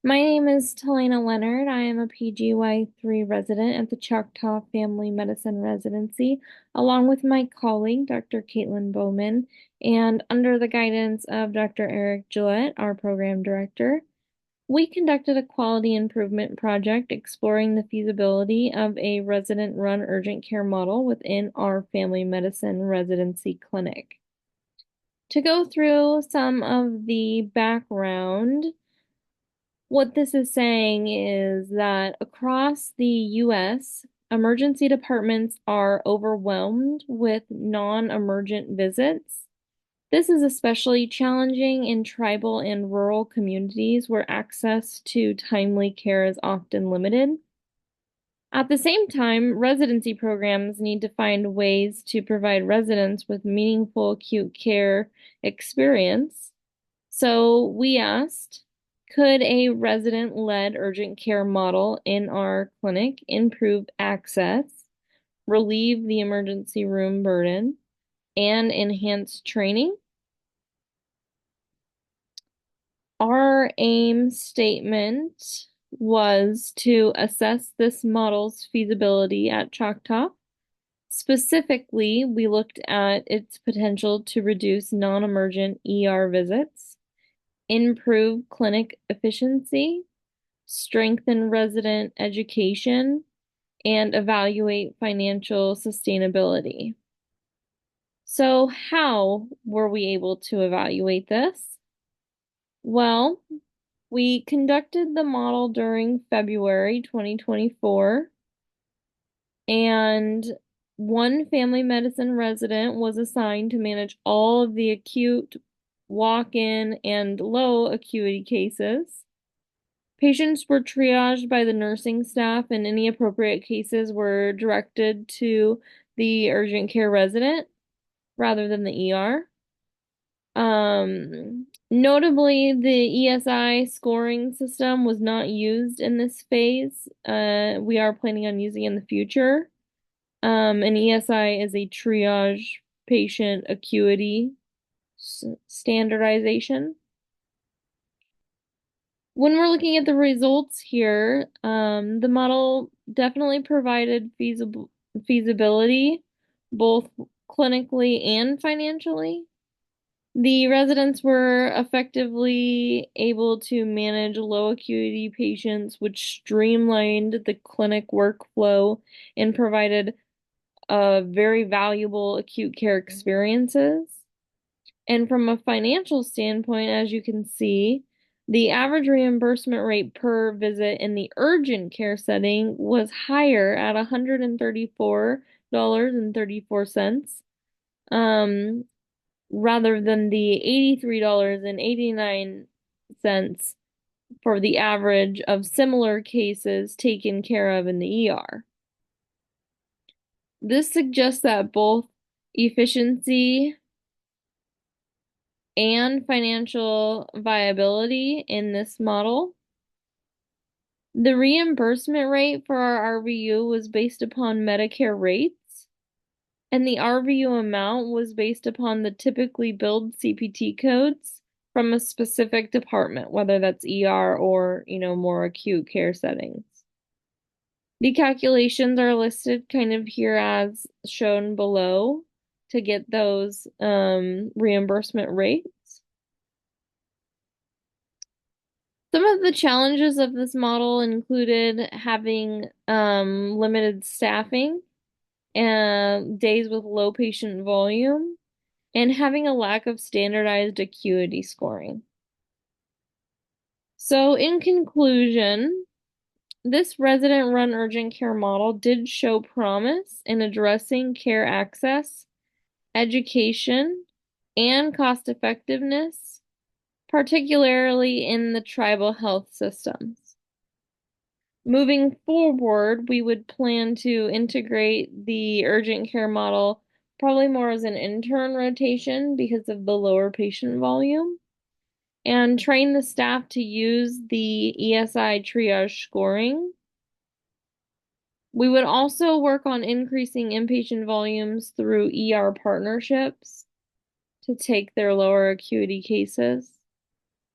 My name is Talena Leonard. I am a PGY3 resident at the Choctaw Family Medicine Residency, along with my colleague, Dr. Caitlin Bowman, and under the guidance of Dr. Eric Gillette, our program director. We conducted a quality improvement project exploring the feasibility of a resident-run urgent care model within our family medicine residency clinic. To go through some of the background, what this is saying is that across the US, emergency departments are overwhelmed with non-emergent visits. This is especially challenging in tribal and rural communities where access to timely care is often limited. At the same time, residency programs need to find ways to provide residents with meaningful acute care experience. So we asked, could a resident-led urgent care model in our clinic improve access, relieve the emergency room burden, and enhance training? Our aim statement was to assess this model's feasibility at Choctaw. Specifically, we looked at its potential to reduce non-emergent ER visits, improve clinic efficiency, strengthen resident education, and evaluate financial sustainability. So, how were we able to evaluate this? Well, we conducted the model during February 2024, and one family medicine resident was assigned to manage all of the acute, walk-in, and low acuity cases. Patients were triaged by the nursing staff, and any appropriate cases were directed to the urgent care resident rather than the ER. Notably, the ESI scoring system was not used in this phase. We are planning on using it in the future. And ESI is a triage patient acuity standardization. When we're looking at the results here, the model definitely provided feasibility, both clinically and financially. The residents were effectively able to manage low acuity patients, which streamlined the clinic workflow and provided very valuable acute care experiences. And from a financial standpoint, as you can see, the average reimbursement rate per visit in the urgent care setting was higher at $134.34, rather than the $83.89 for the average of similar cases taken care of in the ER. This suggests that both efficiency and financial viability in this model. The reimbursement rate for our RVU was based upon Medicare rates, and the RVU amount was based upon the typically billed CPT codes from a specific department, whether that's ER or, more acute care settings. The calculations are listed kind of here as shown below to get those reimbursement rates. Some of the challenges of this model included having limited staffing and days with low patient volume, and having a lack of standardized acuity scoring. So in conclusion, this resident-run urgent care model did show promise in addressing care access, education, and cost effectiveness, particularly in the tribal health systems. Moving forward, we would plan to integrate the urgent care model probably more as an intern rotation because of the lower patient volume, and train the staff to use the ESI triage scoring. We would also work on increasing inpatient volumes through ER partnerships to take their lower acuity cases.